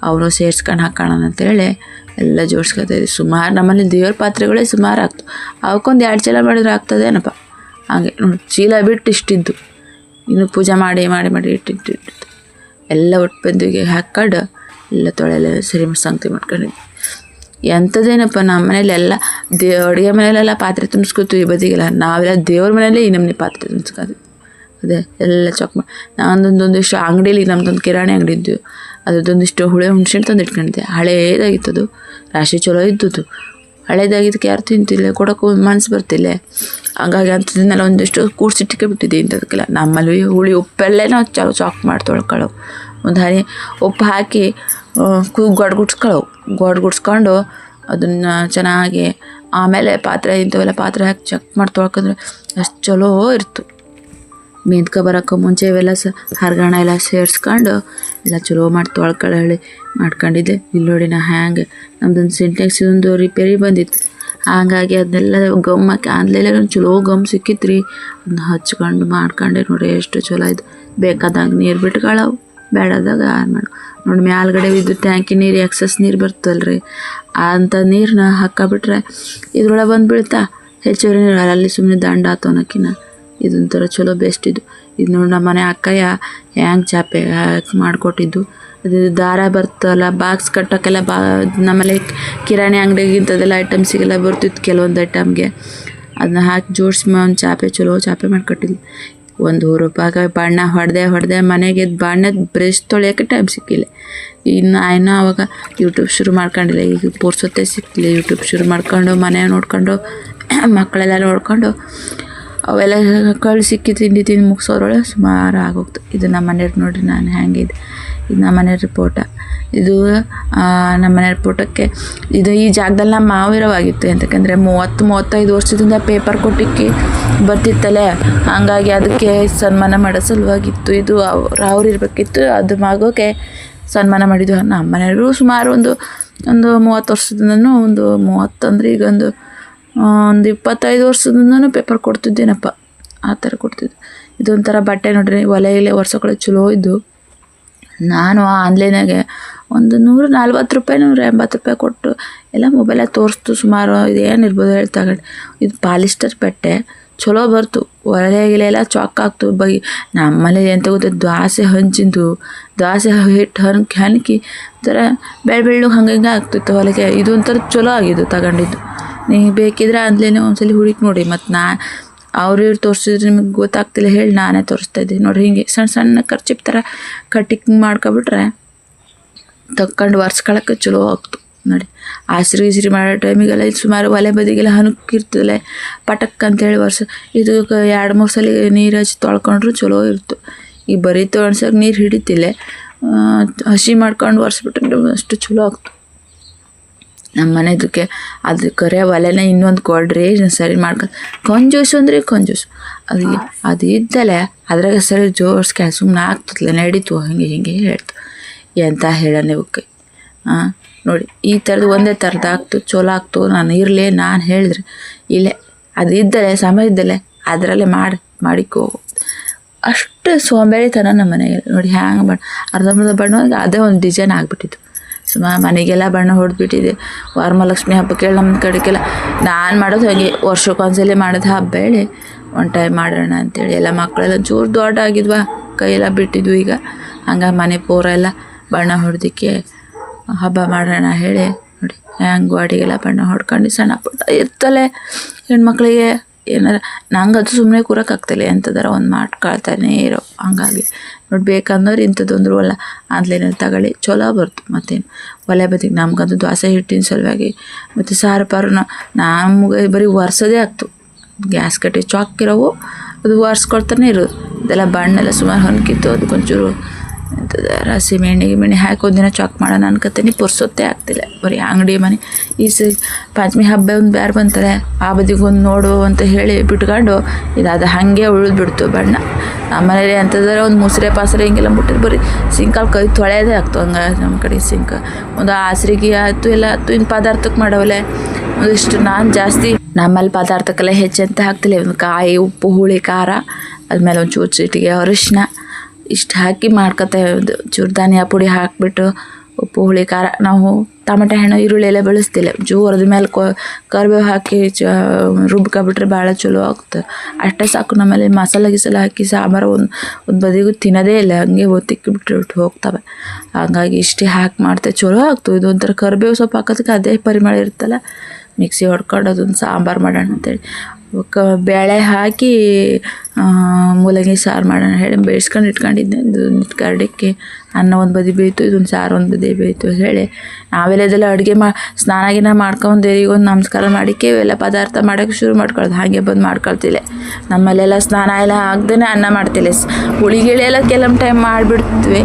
ಅವರು ಸೇರ್ಸ್ಕೊಂಡು ಹಾಕೋಣ ಅಂತೇಳಿ ಎಲ್ಲ ಜೋಡಿಸ್ಕೊತಾಯಿದ್ವಿ. ಸುಮಾರು ನಮ್ಮಲ್ಲಿ ದೇವ್ರ ಪಾತ್ರೆಗಳೇ ಸುಮಾರು ಆಗ್ತು. ಅವಕ್ಕೊಂದು 2 ಚೀಲ ಮಾಡಿದ್ರೆ ಆಗ್ತದೇನಪ್ಪ. ಹಾಗೆ ನೋಡಿ ಚೀಲ ಬಿಟ್ಟು ಇಷ್ಟಿದ್ದು. ಇನ್ನು ಪೂಜೆ ಮಾಡಿ ಇಟ್ಟಿಟ್ಟು ಎಲ್ಲ ಒಟ್ಟು ಬಂದಿಗೆ ಹಾಕ್ಕೊಂಡು ಎಲ್ಲ ತೊಳೆಲ್ಲ ಸರಿ ಮಾಡಿ ಸಂಗತಿ ಮಾಡ್ಕೊಂಡಿದ್ವಿ. ಎಂಥದ್ದೇನಪ್ಪ ನಮ್ಮ ಮನೇಲಿ ಎಲ್ಲ ಅಡುಗೆ ಮನೆಯಲ್ಲೆಲ್ಲ ಪಾತ್ರೆ ತುಂಬಿಸ್ಕೊತೀವಿ. ಬದಿಗೆಲ್ಲ ನಾವೆಲ್ಲ ದೇವ್ರ ಮನೆಯಲ್ಲೇ ಈ ನಮ್ಮನೆ ಪಾತ್ರೆ ತುಂಬಿಸ್ಕೊತೀವಿ. ಅದೇ ಎಲ್ಲ ಚಾಕ್ ಮಾಡಿ ನಾನೊಂದೊಂದಿಷ್ಟು ಅಂಗಡೀಲಿ ನಮ್ದೊಂದು ಕಿರಾಣಿ ಅಂಗಡಿ ಇದ್ದು ಅದೊಂದಿಷ್ಟು ಹುಣಸೆಹಣ್ಣು ತಂದು ಇಟ್ಕೊಂಡಿದ್ದೆ. ಹಳೇದಾಗಿತ್ತದು. ರಾಶಿ ಚಲೋ ಇದ್ದದ್ದು. ಹಳೇದಾಗಿದ್ದಕ್ಕೆ ಯಾರು ತಿಂತಿಲ್ಲ, ಕೊಡೋಕ್ಕೂ ಮನಸ್ಸು ಬರ್ತಿಲ್ಲ. ಹಾಗಾಗಿ ಅಂಥದ್ದನ್ನೆಲ್ಲ ಒಂದಿಷ್ಟು ಕೂಡ್ಸಿಟ್ಟಿಬಿಟ್ಟಿದ್ದೆ ಇಂಥದಕ್ಕೆಲ್ಲ. ನಮ್ಮಲ್ಲಿ ಹುಳಿ ಉಪ್ಪೆಲ್ಲೇ ನಾವು ಚಾಕ್ ಮಾಡಿ ತೊಳ್ಕೊಳ್ಳೋ. ಒಂದು ಹನಿ ಉಪ್ಪು ಹಾಕಿ ಗೊಡ್ಗುಡ್ಸ್ಕೊಂಡು ಅದನ್ನು ಚೆನ್ನಾಗಿ ಆಮೇಲೆ ಪಾತ್ರೆ ಇಂಥವೆಲ್ಲ ಪಾತ್ರೆ ಹಾಕಿ ಚೆಕ್ ಮಾಡಿ ತೊಳ್ಕೊಂಡ್ರೆ ಅಷ್ಟು ಚಲೋ ಇರ್ತು. ಮೆಂತ್ಕ ಬರೋಕ್ಕೆ ಮುಂಚೆ ಇವೆಲ್ಲ ಹರ್ಗಣ ಎಲ್ಲ ಸೇರಿಸ್ಕೊಂಡು ಎಲ್ಲ ಚಲೋ ಮಾಡಿ ತೊಳ್ಕೊಳ್ಳಿ ಮಾಡ್ಕೊಂಡಿದ್ದೆ. ಇಲ್ಲಿ ನೋಡಿ ನಾ ಹ್ಯಾಂಗೆ ನಮ್ದೊಂದು ಸಿಂಟೆಕ್ಸ್ ಒಂದು ರಿಪೇರಿ ಬಂದಿತ್ತು. ಹಾಗಾಗಿ ಅದನ್ನೆಲ್ಲ ಗಮ್ ಹಾಕಿ ಆನ್ಲೈನಲ್ಲಿ ಒಂದು ಚಲೋ ಗಮ್ ಸಿಕ್ಕಿತ್ತು ರೀ. ಅದನ್ನ ಹಚ್ಕೊಂಡು ಮಾಡ್ಕೊಂಡೆ ನೋಡಿ ಎಷ್ಟು ಚಲೋ ಆಯ್ತು. ಬೇಕಾದಾಗ ನೀರು ಬಿಟ್ಕೊಳ್ಳವು, ಬೇಡದಾಗ ಮಾಡಿ ನೋಡಿ. ಮ್ಯಾಲ್ಗಡೆ ಬಿದ್ದು ಟ್ಯಾಂಕಿ ನೀರು ಎಕ್ಸಸ್ ನೀರು ಬರ್ತಲ್ರಿ, ಅಂಥ ನೀರನ್ನ ಹಾಕ್ಕೊಬಿಟ್ರೆ ಇದ್ರೊಳಗೆ ಬಂದು ಬೀಳ್ತಾ ಹೆಚ್ಚುವರಿ ನೀರು ಅಲ್ಲಿ ಸುಮ್ಮನೆ ದಂಡ ಆತವನಕ್ಕಿನ್ನ ಇದೊಂಥರ ಚಲೋ ಬೆಸ್ಟ್ ಇದು. ಇದು ನೋಡಿ ನಮ್ಮ ಮನೆ ಅಕ್ಕಯ್ಯ ಹ್ಯಾಂಗೆ ಚಾಪೆ ಹಾಕಿ ಮಾಡಿಕೊಟ್ಟಿದ್ದು. ಅದು ದಾರ ಬರ್ತಲ್ಲ ಬಾಕ್ಸ್ ಕಟ್ಟೋಕ್ಕೆಲ್ಲ ನಮ್ಮಲ್ಲಿ ಕಿರಾಣಿ ಅಂಗಡಿಗಿಂಥದ್ದೆಲ್ಲ ಐಟಮ್ಸಿಗೆಲ್ಲ ಬರ್ತಿತ್ತು ಕೆಲವೊಂದು ಐಟಮ್ಗೆ. ಅದನ್ನ ಹಾಕಿ ಜೋಡಿಸಿ ಒಂದು ಚಲೋ ಚಾಪೆ ಮಾಡಿಕೊಟ್ಟಿದ್ಲು. ₹1 ಬಣ್ಣ ಹೊಡೆದೆ ಮನೆಗೆ ಬಣ್ಣದ ಬ್ರಷ್ ತೊಳೆಯೋಕ್ಕೆ ಟೈಮ್ ಸಿಕ್ಕಿಲ್ಲ. ಇನ್ನು ಅವಾಗ ಯೂಟ್ಯೂಬ್ ಶುರು ಮಾಡ್ಕೊಂಡಿಲ್ಲ. ಈಗ ಪುರ್ಸೊತ್ತೆ ಸಿಕ್ತಿಲ್ಲ. ಯೂಟ್ಯೂಬ್ ಶುರು ಮಾಡ್ಕೊಂಡು ಮನೆ ನೋಡ್ಕೊಂಡು ಮಕ್ಕಳೆಲ್ಲ ನೋಡ್ಕೊಂಡು ಅವೆಲ್ಲ ಸಿಕ್ಕಿ ತಿಂದು ಮುಗಿಸೋದ್ರೊಳಗೆ ಸುಮಾರು ಆಗೋಗ್ತು. ಇದು ನಮ್ಮ ಮನೆಯವ್ರು ನೋಡಿರಿ ನಾನು ಹೆಂಗಿದೆ. ಇದು ನಮ್ಮ ಮನೆಯವ್ರ ಫೋಟ. ಇದು ನಮ್ಮ ಮನೆಯವ್ರ ಫೋಟೋಕ್ಕೆ ಇದು ಈ ಜಾಗದಲ್ಲಿ ನಮ್ಮ ಮಾವಿರವಾಗಿತ್ತು. ಯಾಕಂದರೆ 30-35 ವರ್ಷದಿಂದ ಪೇಪರ್ ಕೊಟ್ಟಿಕ್ಕೆ ಬರ್ತಿತ್ತಲ್ಲೇ, ಹಂಗಾಗಿ ಅದಕ್ಕೆ ಸನ್ಮಾನ ಮಾಡೋ ಸಲುವಾಗಿತ್ತು. ಇದು ಅವ್ರು ಇರಬೇಕಿತ್ತು, ಅದು ಮಗೋಕ್ಕೆ ಸನ್ಮಾನ ಮಾಡಿದ್ದು. ನಮ್ಮ ಮನೆಯವರು ಸುಮಾರು ಒಂದು 30 ವರ್ಷದಿಂದನೂ ಒಂದು 30 ಅಂದರೆ ಈಗ ಒಂದು 25 ವರ್ಷದಿಂದನೂ ಪೇಪರ್ ಕೊಡ್ತಿದ್ದೇನಪ್ಪ, ಆ ಥರ ಕೊಡ್ತಿದ್ದು. ಇದೊಂಥರ ಬಟ್ಟೆ ನೋಡ್ರಿ, ಒಲೆಯಲ್ಲೇ ಒರ್ಸೋಕೊಳ್ಳೋ ಚಲೋ ಇದ್ದು. ನಾನು ಆನ್ಲೈನಾಗೆ ಒಂದು 140 ರೂಪಾಯಿ 180 ರೂಪಾಯಿ ಕೊಟ್ಟು ಎಲ್ಲ ಮೊಬೈಲಾಗ ತೋರಿಸ್ತು. ಸುಮಾರು ಇದೇನಿರ್ಬೋದು ಹೇಳಿ ತಗೊಂಡು. ಇದು ಪಾಲಿಸ್ಟರ್ ಬಟ್ಟೆ ಚಲೋ ಬರ್ತು. ಒಲೆಗಿಲೆಲ್ಲ ಚಾಕ್ ಆಗ್ತು. ನಮ್ಮಲ್ಲಿ ಎಂತ ಗೊತ್ತ, ದೋಸೆ ಹಿಟ್ಟು ಹನ್ಕಿ ಒಂಥರ ಬೆಳ್ಳು ಹಂಗೆ ಆಗ್ತಿತ್ತು ಹೊಲಿಗೆ. ಇದು ಒಂಥರ ಚಲೋ ಆಗಿದ್ದು ತಗೊಂಡಿದ್ದು. ನೀವು ಬೇಕಿದ್ರೆ ಆನ್ಲೈನೇ ಒಂದ್ಸಲಿ ಹುಡುಕಿ ನೋಡಿ. ಮತ್ತು ಅವ್ರು ತೋರಿಸಿದ್ರೆ ನಿಮಗೆ ಗೊತ್ತಾಗ್ತಿಲ್ಲ ಹೇಳಿ ನಾನೇ ತೋರಿಸ್ತಾ ಇದ್ದೀನಿ ನೋಡಿರಿ. ಹಿಂಗೆ ಸಣ್ಣ ಸಣ್ಣ ಖರ್ಚಿಪ್ ಥರ ಕಟ್ಟಿಂಗ್ ಮಾಡ್ಕೊಬಿಟ್ರೆ ತಕ್ಕೊಂಡು ಒರ್ಸ್ಕೊಳಕ್ಕೆ ಚಲೋ ಆಗ್ತು ನೋಡಿ. ಆಸ್ರಿ ಮಾಡೋ ಟೈಮಿಗೆಲ್ಲ ಇದು ಸುಮಾರು ಒಲೆ ಬದಿಗೆಲ್ಲ ಹನುಕ್ಕಿರ್ತದಲ್ಲ, ಪಟಕ್ ಅಂತೇಳಿ ಇದು 2-3 ಸಲ ನೀರು ಹಚ್ಚಿ ತೊಳ್ಕೊಂಡ್ರು ಚಲೋ ಇರ್ತು. ಈ ಬರೀ ತೊಳ್ಸೋಕೆ ನೀರು ಹಿಡಿತಿಲ್ಲ, ಹಸಿ ಮಾಡ್ಕೊಂಡು ಒರೆಸ್ಬಿಟ್ರೆ ಅಷ್ಟು ಚಲೋ ಆಗ್ತು. ನಮ್ಮ ಮನೆದಕ್ಕೆ ಅದು ಕರೆ ಒಲೆನ ಇನ್ನೊಂದು ಕೊಡ್ರಿ ಸರಿ ಮಾಡ್ಕೊಂಡು ಕೊಂಜೂಸು ಅಂದರೆ ಕೊಂಜೂಸು ಅದು ಇದ್ದಲೆ ಅದ್ರಾಗ ಸರಿ ಜೋಡಿಸ್ಕೆ ಸುಮ್ಮನೆ ಆಗ್ತದಲ್ಲ, ನಡೀತು ಹಿಂಗೆ ಹೇಳ್ತು. ಎಂತ ಹೇಳೋಣ ಇವಕ್ಕೆ. ನೋಡಿ ಈ ಥರದ್ದು ಒಂದೇ ಥರದ್ದು ಆಗ್ತು, ಚಲೋ ಆಗ್ತು. ನಾನು ಹೇಳಿದ್ರೆ ಇಲ್ಲೇ ಅದು ಇದ್ದಲೆ ಸಮಯ ಇದ್ದಲೆ ಅದರಲ್ಲೇ ಮಾಡಿಕೋ. ಅಷ್ಟು ಸೋಂಬೇರಿತನ ನಮ್ಮ ಮನೆಗೆ ನೋಡಿ. ಹ್ಯಾಂಗೆ ಅರ್ಧಂಬರ್ಧ ಬಣ್ಣ ಅದೇ ಒಂದು ಡಿಸೈನ್ ಆಗಿಬಿಟ್ಟಿತ್ತು. ಸುಮಾರು ಮನೆಗೆಲ್ಲ ಬಣ್ಣ ಹೊಡೆದ್ಬಿಟ್ಟಿದೆ. ವರಮಹಾಲಕ್ಷ್ಮಿ ಹಬ್ಬಕ್ಕೆ ನಮ್ಮ ಕಡೆಗೆಲ್ಲ ನಾನು ಮಾಡೋದು ಹಾಗೆ ವರ್ಷಕ್ಕೊಂದ್ಸಲಿ ಮಾಡೋದು. ಹಬ್ಬ ಹೇಳಿ ಒನ್ ಟೈಮ್ ಮಾಡೋಣ ಅಂತೇಳಿ ಎಲ್ಲ ಮಕ್ಕಳೆಲ್ಲ ಚೂರು ದೊಡ್ಡ ಆಗಿದ್ವಾ, ಕೈಯೆಲ್ಲ ಬಿಟ್ಟಿದ್ವು. ಈಗ ಹಂಗಾಗಿ ಮನೆ ಪೂರ ಎಲ್ಲ ಬಣ್ಣ ಹೊಡೆದಕ್ಕೆ ಹಬ್ಬ ಮಾಡೋಣ ಹೇಳಿ ನೋಡಿ ಹೆಂಗೆ ಅಡಿಗೆಲ್ಲ ಬಣ್ಣ ಹೊಡ್ಕೊಂಡು ಸಣ್ಣ ಪುಟ್ಟ ಇರ್ತಲೆ ಹೆಣ್ಮಕ್ಳಿಗೆ. ಏನಾರ ನಂಗದು ಸುಮ್ಮನೆ ಕೂರಕ್ಕಾಗ್ತಿಲ್ಲ, ಎಂಥದಾರ ಒಂದು ಮಾಡ್ಕೊಳ್ತಾನೆ ಇರೋ. ಹಂಗಾಗಿ ನೋಡಿ ಬೇಕಂದ್ರೆ ಇಂಥದ್ದೊಂದ್ರು ಅಲ್ಲ ಆನ್ಲೈನಲ್ಲಿ ತಗೊಳ್ಳಿ, ಚಲೋ ಬರ್ತು. ಮತ್ತೇನು ಒಲೆ ಬದಿಗೆ ನಮ್ಗಂತೂ ದೋಸೆ ಹಿಟ್ಟಿನ ಸಲುವಾಗಿ ಮತ್ತು ಸಾರು ನಮಗೆ ಬರೀ ಒರ್ಸೋದೇ ಆಗ್ತು. ಗ್ಯಾಸ್ ಕಟ್ಟಿ ಚಾಕಿರೋವು ಅದು ಒರ್ಸ್ಕೊಳ್ತಾನೆ ಇರೋದು. ಇದೆಲ್ಲ ಬಣ್ಣೆಲ್ಲ ಸುಮಾರು ಹೊನ್ಕಿತ್ತು. ಅದಕ್ಕೊಂಚೂರು ಹಸಿಮೆ ಎಣ್ಣೆ ಹಾಕಿ ಒಂದಿನ ಚಾಕ್ ಮಾಡೋಣ ಅನ್ಕೋತೀನಿ, ಪುರ್ಸೊತ್ತೇ ಆಗ್ತಿಲ್ಲ. ಬರೀ ಅಂಗಡಿ ಮನೆ ಈ ಪಂಚಮಿ ಹಬ್ಬ ಒಂದು ಬೇರೆ ಬಂತಾರೆ, ಆ ಬದಿಗೆ ಒಂದು ನೋಡು ಅಂತ ಹೇಳಿ ಬಿಟ್ಕೊಂಡು ಅದು ಹಾಗೆ ಉಳಿದ್ಬಿಡ್ತು ಬಣ್ಣ. ನಮ್ಮನೇಲಿ ಅಂತಂದ್ರೆ ಒಂದು ಮುಸ್ರೆ ಪಾಸ್ರೆ ಹಿಂಗೆಲ್ಲ ಬಿಟ್ಟಿದ್ದು ಬರೀ ಸಿಂಕಲ್ಲಿ ಕೈ ತೊಳೆಯೋದೇ ಆಗ್ತು. ಹಂಗೆ ನಮ್ಮ ಕಡೆ ಸಿಂಕ್ ಒಂದು ಆಸರಿಗೆ ಆಯ್ತು ಎಲ್ಲ ಆಯ್ತು. ಇನ್ನು ಪದಾರ್ಥಕ್ಕೆ ಮಾಡವಲೆ ಒಂದಿಷ್ಟು ನಾನು ಜಾಸ್ತಿ ನಮ್ಮಲ್ಲಿ ಪದಾರ್ಥಕ್ಕೆಲ್ಲ ಹೆಚ್ಚಂತ ಹಾಕ್ತಿಲ್ಲ. ಒಂದು ಕಾಯಿ, ಉಪ್ಪು, ಹುಳಿ, ಖಾರ, ಆದ್ಮೇಲೆ ಒಂದು ಚೂರು ಚೀಟಿಗೆ ಅರಿಶಿನ ಇಷ್ಟು ಹಾಕಿ ಮಾಡ್ಕೊತೇವೆ. ಚೂರು ಧನಿಯಾ ಪುಡಿ ಹಾಕಿಬಿಟ್ಟು ಉಪ್ಪು, ಹುಳಿ, ಖಾರ. ನಾವು ಟೊಮೆಟೊ ಹಣ್ಣು, ಈರುಳ್ಳಿ ಎಲ್ಲ ಬೆಳೆಸ್ತಿಲ್ಲ. ಜೋರದ ಮೇಲೆ ಕರಿಬೇವು ಹಾಕಿ ರುಬ್ಕೊಬಿಟ್ರೆ ಭಾಳ ಚಲೋ ಆಗ್ತದೆ. ಅಷ್ಟೇ ಸಾಕು. ನಮ್ಮಲ್ಲಿ ಮಸಾಲೆ ಗಿಸಾಲೆ ಹಾಕಿ ಸಾಂಬಾರು ಒಂದು ಬದಿಗೂ ತಿನ್ನೋದೇ ಇಲ್ಲ, ಹಂಗೆ ತಿಕ್ಕಿಬಿಟ್ಟು ಹೋಗ್ತವೆ. ಹಾಗಾಗಿ ಇಷ್ಟೇ ಹಾಕಿ ಮಾಡ್ತೇವೆ, ಚಲೋ ಆಗ್ತದೆ. ಇದೊಂಥರ ಕರಿಬೇವು ಸೊಪ್ಪು ಹಾಕೋದಕ್ಕೆ ಅದೇ ಪರಿಮಳ ಇರ್ತಲ್ಲ. ಮಿಕ್ಸಿ ಹೊಡ್ಕೊಂಡು ಅದೊಂದು ಸಾಂಬಾರು ಮಾಡೋಣ ಅಂತೇಳಿ ಬೇಳೆ ಹಾಕಿ ಮೂಲಂಗಿ ಸಾರು ಮಾಡೋಣ ಹೇಳಿ ಬೇಯಿಸ್ಕೊಂಡು ಇಟ್ಕೊಂಡಿದ್ದೆ. ಇದು ಕರಡಿಕ್ಕೆ ಅನ್ನ ಒಂದು ಬದಿ ಬೇಯ್ತು, ಇದೊಂದು ಸಾರು ಒಂದು ಬದಿ ಬೇಯ್ತು ಹೇಳಿ ನಾವೆಲ್ಲದೆಲ್ಲ ಅಡುಗೆ ಸ್ನಾನ ಮಾಡ್ಕೊಂಡು ದೇವರಿಗೊಂದು ನಮಸ್ಕಾರ ಮಾಡಿಕ್ಕೆ ಇವೆಲ್ಲ ಪದಾರ್ಥ ಮಾಡೋಕ್ಕೆ ಶುರು ಮಾಡ್ಕೊಳ್ಳೋದು. ಹಾಗೆ ಬಂದು ಮಾಡ್ಕೊಳ್ತಿಲ್ಲ. ನಮ್ಮಲ್ಲೆಲ್ಲ ಸ್ನಾನ ಎಲ್ಲ ಆಗದೇ ಅನ್ನ ಮಾಡ್ತಿಲ್ಲ. ಹುಳಿಗಿಳಿ ಎಲ್ಲ ಕೆಲವೊಂದು ಟೈಮ್ ಮಾಡಿಬಿಡ್ತೀವಿ.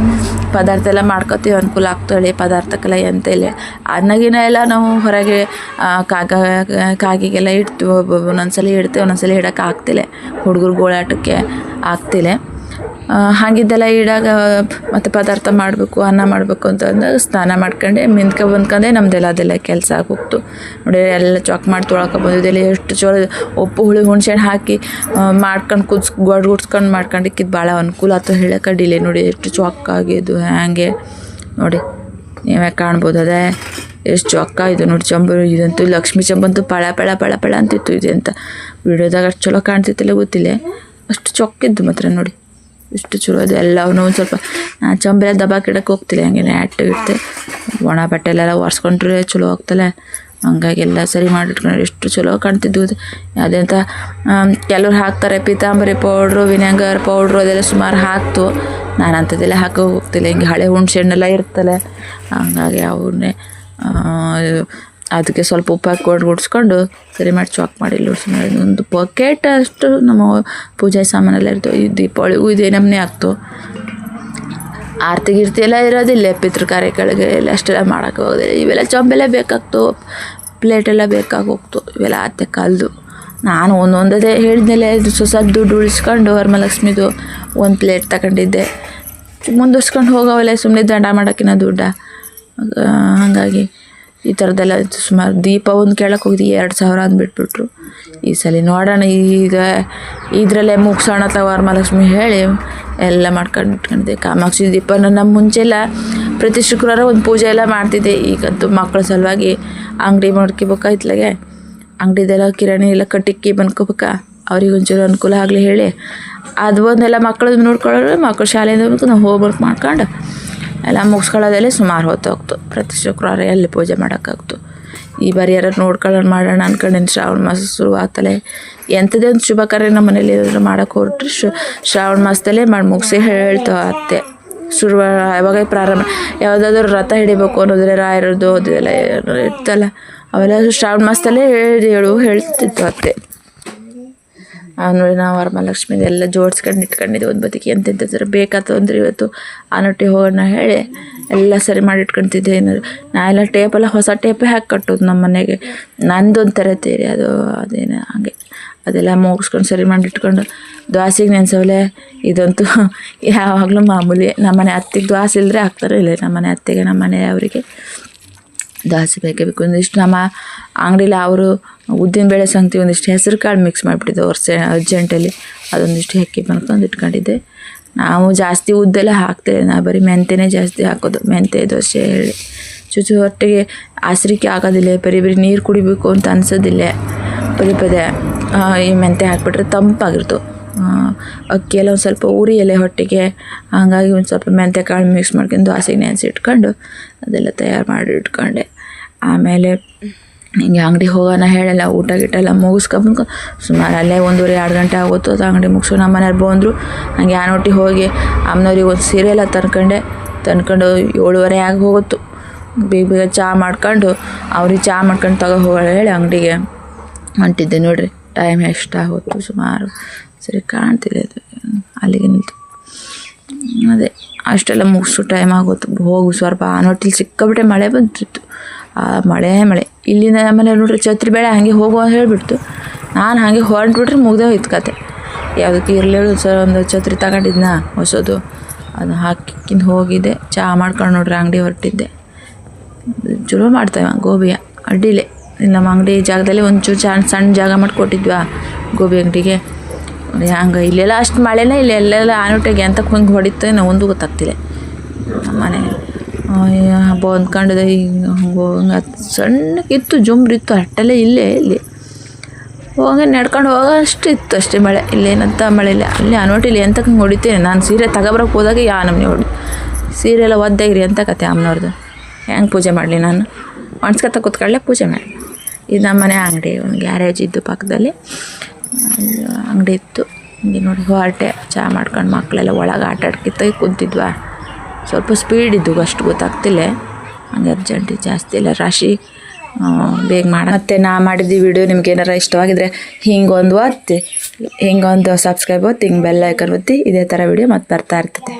ಪದಾರ್ಥ ಎಲ್ಲ ಮಾಡ್ಕೊತೀವಿ, ಅನುಕೂಲ ಆಗ್ತಾಳೆ ಪದಾರ್ಥಕ್ಕೆಲ್ಲ ಎಂತ ಇಲ್ಲ. ಅನ್ನಗಿನ ಎಲ್ಲ ನಾವು ಹೊರಗೆ ಕಾಗಿಗೆಲ್ಲ ಇಡ್ತೀವಿ. ಒಂದೊಂದ್ಸಲ ಇಡ್ತೇವೆ, ಒಂದೊಂದ್ಸಲ ಇಡೋಕೆ ಆಗ್ತಿಲ್ಲ. ಹುಡುಗರು ಗೋಳಾಟಕ್ಕೆ ಆಗ್ತಿಲ್ಲ. ಹಾಗಿದ್ದೆಲ್ಲ ಇಡಾಗ ಮತ್ತು ಪದಾರ್ಥ ಮಾಡಬೇಕು, ಅನ್ನ ಮಾಡಬೇಕು ಅಂತ ಅಂದಾಗ ಸ್ನಾನ ಮಾಡ್ಕೊಂಡೆ ಬಂದ್ಕೊಂಡೆ ನಮ್ಮದೆಲ್ಲ ಅದೆಲ್ಲ ಕೆಲಸ ಆಗೋಗ್ತು. ನೋಡಿ ಎಲ್ಲ ಚಾಕ್ ಮಾಡಿ ತೊಳ್ಕೊ ಬಂದಿದ್ದೆಲ್ಲ ಎಷ್ಟು ಚಲೋ. ಉಪ್ಪು, ಹುಳಿ, ಹುಣ್ಸೆಹಣ್ಣು ಹಾಕಿ ಮಾಡ್ಕೊಂಡು ಗುಡ್ಸ್ಕೊಂಡು ಮಾಡ್ಕೊಂಡಿಕ್ಕಿದ್ದು ಭಾಳ ಅನುಕೂಲ ಆಯ್ತು ಹೇಳಕ್ಕೆ. ಅಡ್ಡಿಲ್ಲ ನೋಡಿ ಎಷ್ಟು ಚಾಕ್ ಆಗಿದ್ದು ಹಾಗೆ ನೋಡಿ ನೀವೇ ಕಾಣ್ಬೋದು. ಅದೇ ಎಷ್ಟು ಚೊಕ್ಕ ಇದು ನೋಡಿ. ಚಂಬು ಇದಂತೂ ಲಕ್ಷ್ಮೀ ಚಂಬಂತೂ ಪಳ ಅಂತಿತ್ತು. ಇದೆ ಅಂತ ವಿಡಿಯೋದಾಗ ಅಷ್ಟು ಚಲೋ ಕಾಣ್ತಿತ್ತಿಲ್ಲ ಗೊತ್ತಿಲ್ಲ, ಅಷ್ಟು ಚೊಕ್ಕಿದ್ದು ಮಾತ್ರ ನೋಡಿ ಇಷ್ಟು ಚಲೋ. ಅದು ಎಲ್ಲವನ್ನೂ ಒಂದು ಸ್ವಲ್ಪ ಚಂಬೆಲ್ಲ ದಬಾಕಿಡಕ್ಕೆ ಹೋಗ್ತಿಲ್ಲ, ಹಂಗೆ ನೆಟ್ಟು ಇಡ್ತೆ. ಒಣ ಬಟ್ಟೆ ಎಲ್ಲ ಒರೆಸ್ಕೊಂಡ್ರೆ ಚಲೋ ಆಗ್ತಲ್ಲ. ಹಂಗಾಗಿ ಎಲ್ಲ ಸರಿ ಮಾಡಿಟ್ಕೊಂಡ್ರೆ ಎಷ್ಟು ಚಲೋ ಕಾಣ್ತಿದ್ವು. ಅದಂತ ಕೆಲವ್ರು ಹಾಕ್ತಾರೆ ಪಿತಾಂಬರಿ ಪೌಡ್ರು, ವಿನೆಗರ್ ಪೌಡ್ರು ಅದೆಲ್ಲ ಸುಮಾರು ಹಾಕ್ತು. ನಾನು ಅಂಥದ್ದೆಲ್ಲ ಹಾಕೋ ಹೋಗ್ತಿಲ್ಲ. ಹಿಂಗೆ ಹಳೆ ಹುಣ್ಸೆ ಹಣ್ಣೆಲ್ಲ ಇರ್ತಲ್ಲ, ಹಂಗಾಗಿ ಅವನ್ನೇ ಅದಕ್ಕೆ ಸ್ವಲ್ಪ ಉಪ್ಪು ಹಾಕಿ ಗುಡಿಸ್ಕೊಂಡು ಸರಿ ಮಾಡಿ ಚಾಕ್ ಮಾಡಿ ಲೋಡ್ಸಿ ಒಂದು ಬಕೆಟ್ ಅಷ್ಟು ನಮ್ಮ ಪೂಜೆ ಸಾಮಾನೆಲ್ಲ ಇರ್ತವೆ. ಈ ದೀಪಾವಳಿಗೂ ಇದೇ ನಮ್ಮನೆ ಆಗ್ತು. ಆರತಿ ಗಿರ್ತಿ ಎಲ್ಲ ಇರೋದಿಲ್ಲ, ಪಿತೃ ಕಾರ್ಯಗಳಿಗೆ ಎಲ್ಲ ಅಷ್ಟೆಲ್ಲ ಮಾಡೋಕ್ಕೆ ಹೋಗೋದಿಲ್ಲ. ಇವೆಲ್ಲ ಚೊಂಬೆಲ್ಲ ಬೇಕಾಗ್ತು, ಪ್ಲೇಟೆಲ್ಲ ಬೇಕಾಗಿ ಹೋಗ್ತು, ಇವೆಲ್ಲ ಅತ್ತೆ ಕಾಲದು. ನಾನು ಒಂದೊಂದೇ ಹೇಳಿದ್ಮೇಲೆ ಸ್ವಲ್ಪ ದುಡ್ಡು ಉಳಿಸ್ಕೊಂಡು ವರಮಹಾಲಕ್ಷ್ಮಿದು ಒಂದು ಪ್ಲೇಟ್ ತಗೊಂಡಿದ್ದೆ. ಮುಂದುವರ್ಸ್ಕೊಂಡು ಹೋಗೋವಲ್ಲ ಸುಮ್ಮನೆ ದಂಡ ಮಾಡೋಕ್ಕಿನ್ನ ದುಡ್ಡ. ಹಾಗಾಗಿ ಈ ಥರದ್ದೆಲ್ಲ ಸುಮಾರು ದೀಪ ಒಂದು ಕೇಳಕ್ಕೆ ಹೋಗಿದ್ದೆ, 2,000 ಅಂದ್ಬಿಟ್ಬಿಟ್ರು. ಈ ಸಲ ನೋಡೋಣ, ಈಗ ಇದರಲ್ಲೇ ಮುಗಿಸೋಣ ವರಮಹಾಲಕ್ಷ್ಮಿ ಹೇಳಿ ಎಲ್ಲ ಮಾಡ್ಕೊಂಡು ಇಟ್ಕೊಂಡಿದ್ದೆ. ಕಾಮಾಕ್ಷಿ ದೀಪನ ನಮ್ಮ ಮುಂಚೆಲ್ಲ ಪ್ರತಿ ಶುಕ್ರವಾರ ಒಂದು ಪೂಜೆ ಎಲ್ಲ ಮಾಡ್ತಿದ್ದೆ. ಈಗಂತೂ ಮಕ್ಕಳ ಸಲುವಾಗಿ ಅಂಗಡಿ ಮಾಡ್ಕೋಬೇಕಾಯ್ತಲಾಗೆ, ಅಂಗಡಿದೆಲ್ಲ ಕಿರಾಣಿ ಎಲ್ಲ ಕಟ್ಟಿಕ್ಕಿ ಬಂದ್ಕೋಬೇಕಾ, ಅವ್ರಿಗೆ ಒಂಚೂರು ಅನುಕೂಲ ಆಗಲಿ ಹೇಳಿ ಅದು ಒಂದೆಲ್ಲ ಮಕ್ಕಳದ್ದು ನೋಡ್ಕೊಳ್ಳೋರು. ಮಕ್ಕಳು ಶಾಲೆಯಿಂದ ನಾವು ಹೋಗ್ಬರ್ಕ್ ಮಾಡ್ಕೊಂಡು ಎಲ್ಲ ಮುಗಿಸ್ಕೊಳ್ಳೋದಲ್ಲೇ ಸುಮಾರು ಹೊತ್ತು ಹೋಗ್ತು. ಪ್ರತಿ ಶುಕ್ರವಾರ ಎಲ್ಲಿ ಪೂಜೆ ಮಾಡೋಕ್ಕಾಗ್ತು. ಈ ಬಾರಿ ಯಾರು ನೋಡ್ಕೊಳ್ಳೋಣ ಮಾಡೋಣ ಅಂದ್ಕೊಂಡಿನಿ. ಶ್ರಾವಣ ಮಾಸ ಶುರು ಆಗ್ತಲೇ ಎಂಥದೇ ಒಂದು ಶುಭ ಕಾರ್ಯ ನಮ್ಮ ಮನೇಲಿ ಏನಾದರೂ ಮಾಡೋಕ್ಕೆ ಹೊರಟ್ರೆ ಶ್ರಾವಣ ಮಾಸದಲ್ಲೇ ಮಾಡಿ ಮುಗಿಸಿ ಹೇಳ್ತಾವೆ ಅತ್ತೆ. ಶುರು ಯಾವಾಗ ಪ್ರಾರಂಭ ಯಾವುದಾದ್ರೂ ರಥ ಹಿಡಿಬೇಕು ಅನ್ನೋದ್ರೆ ರಾಯರದ್ದು ಅದೆಲ್ಲ ಇರ್ತಲ್ಲ, ಅವೆಲ್ಲ ಶ್ರಾವಣ ಮಾಸದಲ್ಲೇ ಹೇಳ್ತಿತ್ತು ಅತ್ತೆ. ನೋಡಿ ನಾವು ವರಮಹಾಲಕ್ಷ್ಮಿದೆಲ್ಲ ಜೋಡಿಸ್ಕೊಂಡು ಇಟ್ಕೊಂಡಿದ್ದೆ ಒಂದು ಬದಿಗೆ. ಎಂತೆಂಥದ್ರ ಬೇಕಾಯ್ತು ಅಂದರೆ ಇವತ್ತು ಆನೊಟ್ಟಿಗೆ ಹೋಗೋಣ ಹೇಳಿ ಎಲ್ಲ ಸರಿ ಮಾಡಿ ಇಟ್ಕೊತಿದ್ದೆ. ಏನಾದ್ರು ನಾ ಎಲ್ಲ ಟೇಪೆಲ್ಲ ಹೊಸ ಟೇಪೇ ಹಾಕಿ ಕಟ್ಟೋದು ನಮ್ಮ ಮನೆಗೆ. ನಂದೊಂದು ಥರ ತೇರಿ ಅದೇನು ಹಾಗೆ ಅದೆಲ್ಲ ಮುಗಿಸ್ಕೊಂಡು ಸರಿ ಮಾಡಿ ಇಟ್ಕೊಂಡು ದ್ವಾಸೆಗೆ ನೆನೆಸೋಲೆ. ಇದಂತೂ ಯಾವಾಗಲೂ ಮಾಮೂಲಿ. ನಮ್ಮನೆ ಅತ್ತೆಗೆ ದ್ವಾಸೆ ಇಲ್ಲದ್ರೆ ಹಾಕ್ತಾರೆ, ಇಲ್ಲ ನಮ್ಮನೆ ಅತ್ತೆಗೆ ನಮ್ಮನೆ ಅವರಿಗೆ ದಾಸಿ ಬೇಕೇ ಬೇಕು. ಒಂದಿಷ್ಟು ನಮ್ಮ ಅಂಗಡಿಲಿ ಅವರು ಉದ್ದಿನಬೇಳೆ ಸಂಗತಿ ಒಂದಿಷ್ಟು ಹೆಸರು ಕಾಳು ಮಿಕ್ಸ್ ಮಾಡಿಬಿಟ್ಟಿದ್ದೆ ಅರ್ಜೆಂಟಲ್ಲಿ. ಅದೊಂದಿಷ್ಟು ಹೆಕ್ಕಿ ಬಂದ್ಕೊಂಡು ಇಟ್ಕೊಂಡಿದ್ದೆ. ನಾವು ಜಾಸ್ತಿ ಉದ್ದೆಲ್ಲ ಹಾಕ್ತೇವೆ, ನಾ ಬರೀ ಮೆಂತೆನೇ ಜಾಸ್ತಿ ಹಾಕೋದು. ಮೆಂತೆ ದೋಸೆ ಹೇಳಿ ಚುಚ್ಚು ಹೊಟ್ಟೆಗೆ ಆಸರಿಕೆ ಆಗೋದಿಲ್ಲ, ಬರೀ ನೀರು ಕುಡಿಬೇಕು ಅಂತ ಅನ್ಸೋದಿಲ್ಲ. ಪದೇ ಈ ಮೆಂತೆ ಹಾಕ್ಬಿಟ್ರೆ ತಂಪಾಗಿರ್ತು. ಅಕ್ಕಿ ಎಲ್ಲ ಒಂದು ಸ್ವಲ್ಪ ಉರಿ ಎಲೆ ಹೊಟ್ಟೆಗೆ, ಹಾಗಾಗಿ ಒಂದು ಸ್ವಲ್ಪ ಮೆಂತೆ ಕಾಳು ಮಿಕ್ಸ್ ಮಾಡ್ಕೊಂಡು ದೋಸೆಗೆ ನೆನೆಸಿ ಇಟ್ಕೊಂಡು ಅದೆಲ್ಲ ತಯಾರು ಮಾಡಿ ಇಟ್ಕೊಂಡೆ. ಆಮೇಲೆ ಹಿಂಗೆ ಅಂಗಡಿ ಹೋಗೋಣ ಹೇಳಲ್ಲ, ಊಟ ಗೀಟ ಎಲ್ಲ ಮುಗಿಸ್ಕೊಂಡು ಸುಮಾರು ಅಲ್ಲೇ 1.5-2 ಗಂಟೆ ಆಗೋತ್ತು. ಅದು ಅಂಗಡಿ ಮುಗಿಸೋ ನಮ್ಮ ಮನೆಯವ್ರು ಬಂದರು. ಹಾಗೆ ಆನೊಟ್ಟಿಗೆ ಹೋಗಿ ಅಮ್ಮನವ್ರಿಗೆ ಒಂದು ಸೀರೆ ಎಲ್ಲ ತಂದ್ಕೊಂಡು 7:30 ಆಗಿ ಹೋಗುತ್ತು. ಬೇಗ ಚಹಾ ಮಾಡ್ಕೊಂಡು ಅವ್ರಿಗೆ ಚಹಾ ಮಾಡ್ಕೊಂಡು ತಗೋ ಹೋಗೋಣ ಹೇಳಿ ಅಂಗಡಿಗೆ ಹೊಂಟಿದ್ದೆ. ನೋಡಿರಿ ಟೈಮ್ ಎಷ್ಟಾಗೋತ್ತು, ಸುಮಾರು ಸರಿ ಕಾಣ್ತಿಲ್ಲ ಅದು ಅಲ್ಲಿಗೆ ನಿಂತು. ಅದೇ ಅಷ್ಟೆಲ್ಲ ಮುಗಿಸೋ ಟೈಮ್ ಆಗೋತ್ತು. ಹೋಗು ಸ್ವಲ್ಪ ಆನೊಟ್ಟಿಲಿ ಸಿಕ್ಕಾಬಿಟ್ಟೆ ಮಳೆ ಬಂತಿತ್ತು. ಮಳೆ ಇಲ್ಲಿಂದ ನಮ್ಮನೆ ನೋಡ್ರಿ ಛತ್ರಿ ಬೇಡ ಹಾಗೆ ಹೋಗುವ ಅಂತ ಹೇಳಿಬಿಡ್ತು. ನಾನು ಹಾಗೆ ಹೊರಟ್ಬಿಟ್ರೆ ಮುಗ್ದೇ ಹೋಯ್ತು ಕತೆ. ಯಾವುದಕ್ಕೆ ಇರಲಿ ಒಂದು ಛತ್ರಿ ತಗೊಂಡಿದ್ನ ಹೊಸದು, ಅದನ್ನ ಹಾಕಿಂದ ಹೋಗಿದ್ದೆ. ಚಹಾ ಮಾಡ್ಕೊಂಡು ನೋಡ್ರಿ ಅಂಗಡಿ ಹೊರಟಿದ್ದೆ. ಚಲೋ ಮಾಡ್ತೇವೆ ಗೋಬಿಯ ಅಡ್ಡಿಲೆ. ನಮ್ಮ ಅಂಗಡಿ ಜಾಗದಲ್ಲಿ ಒಂಚೂರು ಸಣ್ಣ ಜಾಗ ಮಾಡಿಕೊಟ್ಟಿದ್ವಾ ಗೋಬಿ ಅಂಗಡಿಗೆ. ಹಂಗೆ ಇಲ್ಲೆಲ್ಲ ಅಷ್ಟು ಮಳೆನೇ ಇಲ್ಲ, ಎಲ್ಲೆಲ್ಲ ಆನೊಟ್ಟಿಗೆ ಎಂತಕ್ಕೆ ಹಿಂಗೆ ಹೊಡಿತೋ ನಾವು ಒಂದು ಗೊತ್ತಾಗ್ತಿಲ್ಲ. ನಮ್ಮ ಮನೆ ಹಬ್ಬ ಅಂದ್ಕೊಂಡಿದ್ದೆ. ಹಿಂಗೆ ಹಂಗೆ ಸಣ್ಣಕ್ಕಿತ್ತು, ಜುಮ್ರಿತ್ತು, ಅಷ್ಟೆಲ್ಲ ಇಲ್ಲಿ ಹೋಗಿ ನಡ್ಕೊಂಡು ಹೋಗೋ ಅಷ್ಟು ಇತ್ತು ಅಷ್ಟೇ ಮಳೆ. ಇಲ್ಲೇನಂತ ಮಳೆ ಇಲ್ಲ. ಅಲ್ಲಿ ಅನೋಟಿಲಿ ಎಂತಕ್ಕೆ ಹಿಂಗೆ ಹೊಡಿತೇನೆ. ನಾನು ಸೀರೆ ತಗೊಬರಕ್ಕೆ ಹೋದಾಗ ನಮ್ಮನೆ ಹೊಡಿ ಸೀರೆ ಎಲ್ಲ ಒದ್ದಾಗಿರಿ ಅಂತ ಕತೆ ಅಮ್ಮನವ್ರದ್ದು. ಹೆಂಗೆ ಪೂಜೆ ಮಾಡಲಿ ನಾನು ಒಣಸ್ಕೊತ ಕೂತ್ಕೊಳ್ಳೆ ಪೂಜೆ ಮಾಡಿ. ಇದು ನಮ್ಮ ಮನೆ ಅಂಗಡಿ, ಒಂದು ಗ್ಯಾರೇಜ್ ಇದ್ದು ಪಕ್ಕದಲ್ಲಿ ಅಂಗಡಿ ಇತ್ತು. ಹಿಂಗೆ ನೋಡಿ ಹೊರಟೆ ಚಹಾ ಮಾಡ್ಕೊಂಡು ಮಕ್ಕಳೆಲ್ಲ ಒಳಗೆ ಆಟ ಆಡ್ಕಿತ್ತ ಕುಂತಿದ್ವಾ. ಸ್ವಲ್ಪ ಸ್ಪೀಡ್ ಇದ್ದು ಅಷ್ಟು ಗೊತ್ತಾಗ್ತಿಲ್ಲ. ಹಂಗೆ ಅರ್ಜೆಂಟ್ ಜಾಸ್ತಿ ಇಲ್ಲ, ರಾಶಿ ಬೇಗ ಮಾಡಿ. ಮತ್ತು ನಾ ಮಾಡಿದ್ದು ವಿಡಿಯೋ ನಿಮ್ಗೆ ಏನಾರು ಇಷ್ಟವಾಗಿದ್ದರೆ ಹಿಂಗೊಂದು ಒತ್ತಿ, ಹಿಂಗೊಂದು ಸಬ್ಸ್ಕ್ರೈಬ್ ಒತ್ತಿ, ಹಿಂಗೆ ಬೆಲ್ ಐಕನ್ ಒತ್ತಿ. ಇದೇ ಥರ ವಿಡಿಯೋ ಮತ್ತೆ ಬರ್ತಾ ಇರ್ತದೆ.